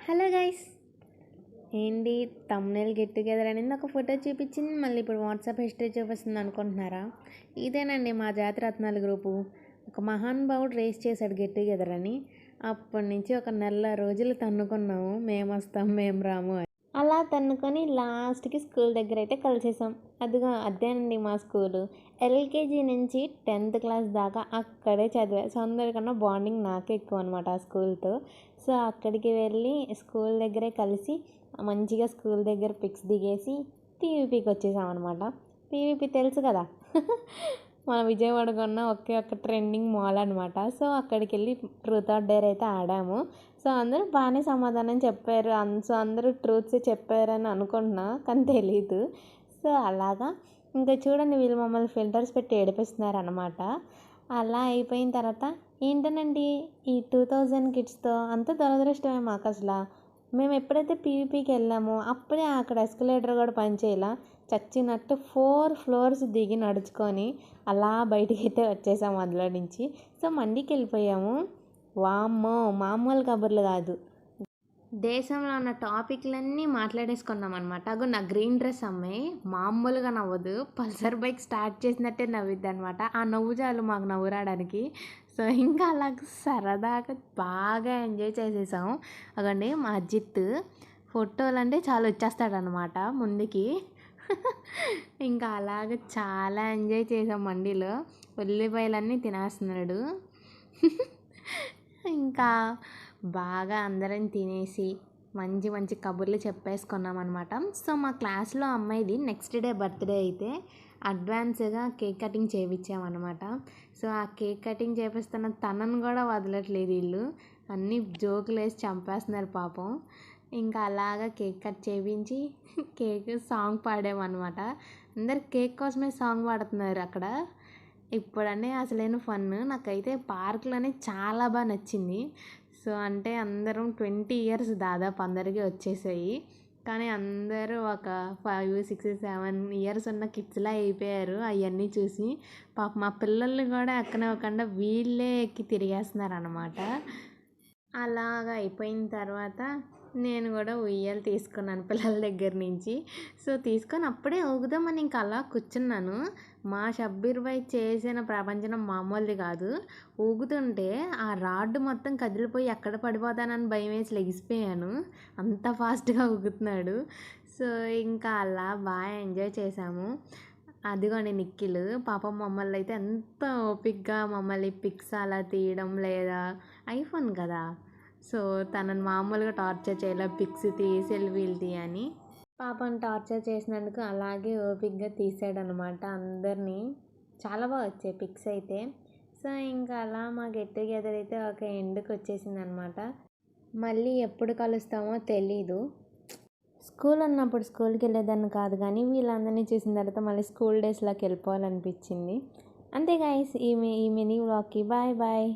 Hello guys, ఏంటి thumbnail get together అనేది ఒక ఫోటో చూపించింది, మళ్ళీ ఇప్పుడు వాట్సాప్ హిస్టరీ చూపిస్తుంది అనుకుంటున్నారా? ఇదేనండి మా జాతి రత్నాల గ్రూపు. ఒక మహానుభావుడు రేస్ చేశాడు గెట్ టుగెదర్ అని. అప్పటి నుంచి ఒక నెల రోజులు తన్నుకున్నాము, మేము వస్తాం మేము రాము అని. అలా తన్నుకొని లాస్ట్కి స్కూల్ దగ్గర అయితే కలిసేసాం. అదేనండి మా స్కూలు. ఎల్కేజీ నుంచి 10th క్లాస్ దాకా అక్కడే చదివా. సో అందరికన్నా బాండింగ్ నాకే ఎక్కువ అనమాట ఆ స్కూల్తో. సో అక్కడికి వెళ్ళి స్కూల్ దగ్గరే కలిసి మంచిగా స్కూల్ దగ్గర పిక్స్ దిగేసి పీవీపీకి వచ్చేసాం అనమాట. పీవీపీ తెలుసు కదా, మన విజయవాడకు ఉన్న ఒకే ఒక్క ట్రెండింగ్ మాల్ అనమాట. సో అక్కడికి వెళ్ళి ట్రూత్ ఆర్ డేర్ అయితే ఆడాము. సో అందరూ బాగానే సమాధానం చెప్పారు. సో అందరూ ట్రూత్సే చెప్పారని అనుకుంటున్నా, కానీ తెలీదు. సో అలాగా ఇంకా చూడండి, వీళ్ళు మమ్మల్ని ఫిల్టర్స్ పెట్టి ఏడిపిస్తున్నారు అనమాట. అలా అయిపోయిన తర్వాత ఏంటనండి, ఈ 2000 కిడ్స్తో అంత దురదృష్టమే మాకు అసలు. మేము ఎప్పుడైతే పీవీపీకి వెళ్ళామో అప్పుడే అక్కడ ఎస్కలేటర్ కూడా పనిచేయాల. చచ్చినట్టు 4 ఫ్లోర్స్ దిగి నడుచుకొని అలా బయటికి అయితే వచ్చేసాము అందులో నుంచి. సో మండికి వెళ్ళిపోయాము. వామ్మో మామూలు కబుర్లు కాదు, దేశంలో ఉన్న టాపిక్లన్నీ మాట్లాడేసుకున్నాం అనమాట. అగో నా గ్రీన్ డ్రెస్ అమ్మాయి మామూలుగా నవ్వదు, పల్సర్ బైక్ స్టార్ట్ చేసినట్టే నవ్విద్ది అనమాట. ఆ నవ్వు చాలు మాకు నవ్వు రావడానికి. సో ఇంకా అలా సరదాగా బాగా ఎంజాయ్ చేసేసాం. అగండి మా అజిత్ ఫోటోలు అంటే చాలా వచ్చేస్తాడనమాట ముందుకి. ఇంకా అలాగే చాలా ఎంజాయ్ చేసాం మండీలో. ఉల్లిపాయలన్నీ తినేస్తున్నాడు. ఇంకా బాగా అందరం తినేసి మంచి మంచి కబుర్లు చెప్పేసుకున్నాం అనమాట. సో మా క్లాస్లో అమ్మాయిది నెక్స్ట్ డే బర్త్డే అయితే అడ్వాన్స్గా కేక్ కటింగ్ చేయించామన్నమాట. సో ఆ కేక్ కటింగ్ చేపిస్తున్న తనను కూడా వదలట్లేదు వీళ్ళు, అన్నీ జోకులు వేసి చంపేస్తున్నారు పాపం. ఇంకా అలాగా కేక్ కట్ చేయించి కేక్ సాంగ్ పాడామన్నమాట. అందరు కేక్ కోసమే సాంగ్ పాడుతున్నారు అక్కడ. ఇప్పుడనే అసలైన ఫన్ నాకైతే పార్క్లోనే చాలా బాగా నచ్చింది. సో అంటే అందరం 20 ఇయర్స్ దాదాపు అందరికీ వచ్చేసాయి, కానీ అందరూ ఒక 5, 6, 7 ఇయర్స్ ఉన్న కిడ్స్లా అయిపోయారు అవన్నీ చూసి. పాప మా పిల్లల్ని కూడా ఎక్కనివ్వకుండా వీళ్ళే ఎక్కి తిరిగేస్తున్నారు అనమాట. అలాగా అయిపోయిన తర్వాత నేను కూడా ఉయ్యాలు తీసుకున్నాను పిల్లల దగ్గర నుంచి. సో తీసుకొని అప్పుడే ఊగుదామని ఇంకా అలా కూర్చున్నాను. మా షబ్బీర్ భాయ్ చేసిన ప్రపంచం మామూలుది కాదు. ఊగుతుంటే ఆ రాడ్ మొత్తం కదిలిపోయి ఎక్కడ పడిపోతానని భయం వేసి లెగిసిపోయాను, అంత ఫాస్ట్గా ఊగుతున్నాడు. సో ఇంకా అలా బాగా ఎంజాయ్ చేసాము. అదిగోండి నిఖిల్ పాపం మమ్మల్ని అయితే ఎంత ఓపిక్గా మమ్మల్ని పిక్స్ అలా తీయడం, లేదా ఐఫోన్ కదా సో తనని మామూలుగా టార్చర్ చేయలే, పిక్స్ తీ సెల్ఫీలు తీ అని. పాపం టార్చర్ చేసినందుకు అలాగే ఓపిక్గా తీసాడనమాట అందరినీ. చాలా బాగా వచ్చాయి పిక్స్ అయితే. సో ఇంకా అలా మా గెట్ టుగెదర్ అయితే ఒక ఎండ్కి వచ్చేసింది అనమాట. మళ్ళీ ఎప్పుడు కలుస్తామో తెలీదు. స్కూల్ ఉన్నప్పుడు స్కూల్కి వెళ్ళేదాన్ని కాదు, కానీ వీళ్ళందరినీ చూసిన తర్వాత మళ్ళీ స్కూల్ డేస్లోకి వెళ్ళిపోవాలనిపించింది. అంతే గైస్, ఈ మినీ వ్లాగ్కి బాయ్ బాయ్.